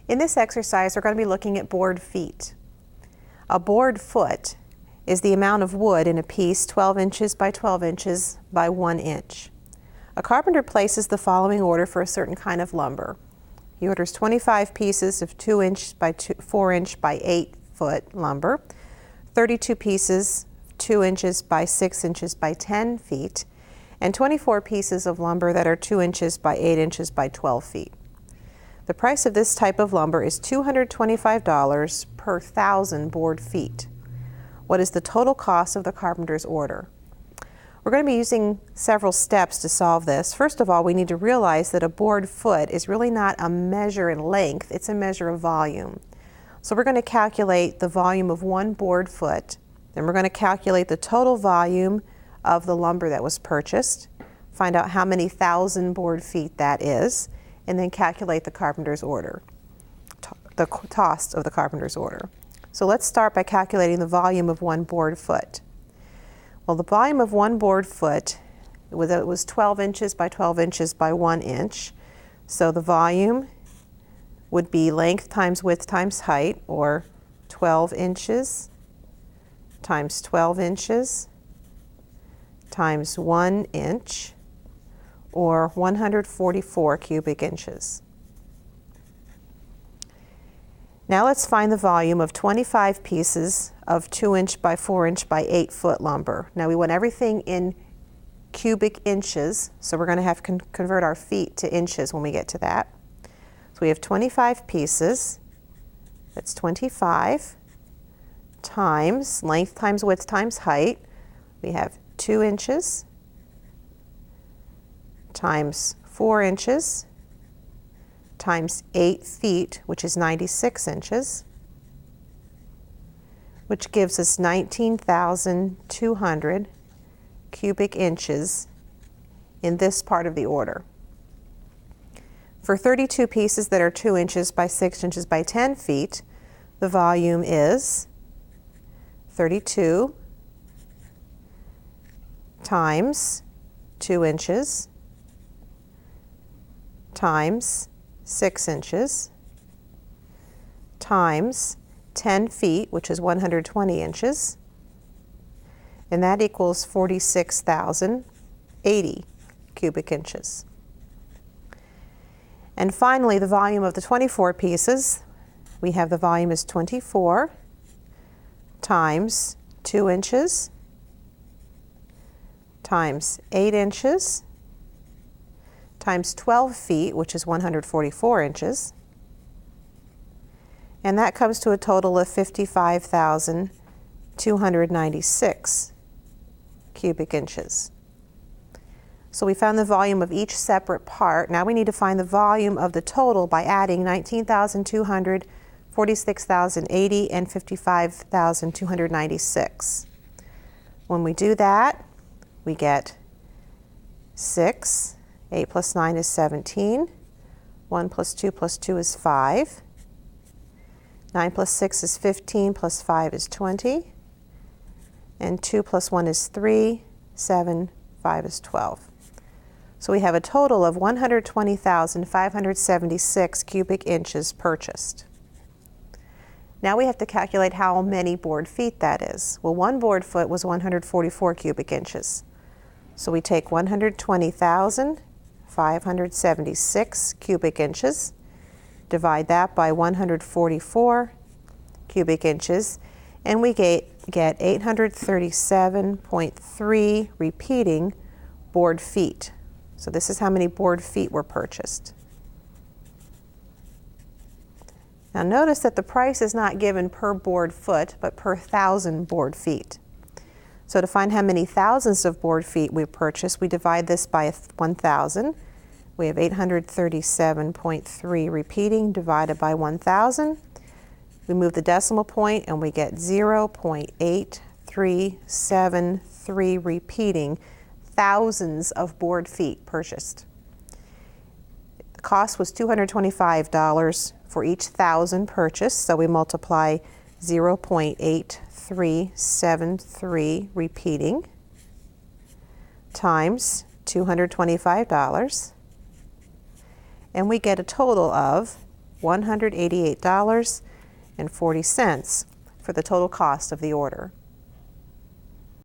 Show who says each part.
Speaker 1: In this exercise, we're going to be looking at board feet. A board foot is the amount of wood in a piece 12 inches by 12 inches by 1 inch. A carpenter places the following order for a certain kind of lumber. He orders 25 pieces of 2 inch by 4 inch by 8 foot lumber, 32 pieces 2 inches by 6 inches by 10 feet, and 24 pieces of lumber that are 2 inches by 8 inches by 12 feet. The price of this type of lumber is $225 per 1,000 board feet. What is the total cost of the carpenter's order? We're going to be using several steps to solve this. First of all, we need to realize that a board foot is really not a measure in length, it's a measure of volume. So we're going to calculate the volume of 1 board foot, then we're going to calculate the total volume of the lumber that was purchased, find out how many 1,000 board feet that is, and then calculate the carpenter's order, the cost of the carpenter's order. So let's start by calculating the volume of 1 board foot. Well, the volume of 1 board foot was 12 inches by 12 inches by 1 inch. So the volume would be length times width times height, or 12 inches times 12 inches times 1 inch, or 144 cubic inches. Now let's find the volume of 25 pieces of 2 inch by 4 inch by 8 foot lumber. Now we want everything in cubic inches, so we're going to have to convert our feet to inches when we get to that. So we have 25 pieces, that's 25 times length times width times height. We have 2 inches times 4 inches times 8 feet, which is 96 inches, which gives us 19,200 cubic inches in this part of the order. For 32 pieces that are 2 inches by 6 inches by 10 feet, the volume is 32 times 2 inches times 6 inches times 10 feet, which is 120 inches, and that equals 46,080 cubic inches. And finally, the volume of the 24 pieces, we have the volume is 24 times 2 inches times 8 inches times 12 feet, which is 144 inches, and that comes to a total of 55,296 cubic inches. So we found the volume of each separate part. Now we need to find the volume of the total by adding 19,200, 46,080, and 55,296. When we do that, we get 6. 8 plus 9 is 17. 1 plus 2 plus 2 is 5. 9 plus 6 is 15, plus 5 is 20. And 2 plus 1 is 3, 7, 5 is 12. So we have a total of 120,576 cubic inches purchased. Now we have to calculate how many board feet that is. Well, 1 board foot was 144 cubic inches. So we take 120,576 cubic inches, divide that by 144 cubic inches, and we get 837.3 repeating board feet. So this is how many board feet were purchased. Now notice that the price is not given per board foot, but per 1,000 board feet. So to find how many thousands of board feet we purchased, we divide this by 1,000. We have 837.3 repeating divided by 1,000. We move the decimal point and we get 0.8373 repeating thousands of board feet purchased. The cost was $225 for each 1,000 purchased, so we multiply 0.8373 repeating times $225, and we get a total of $188.40 for the total cost of the order.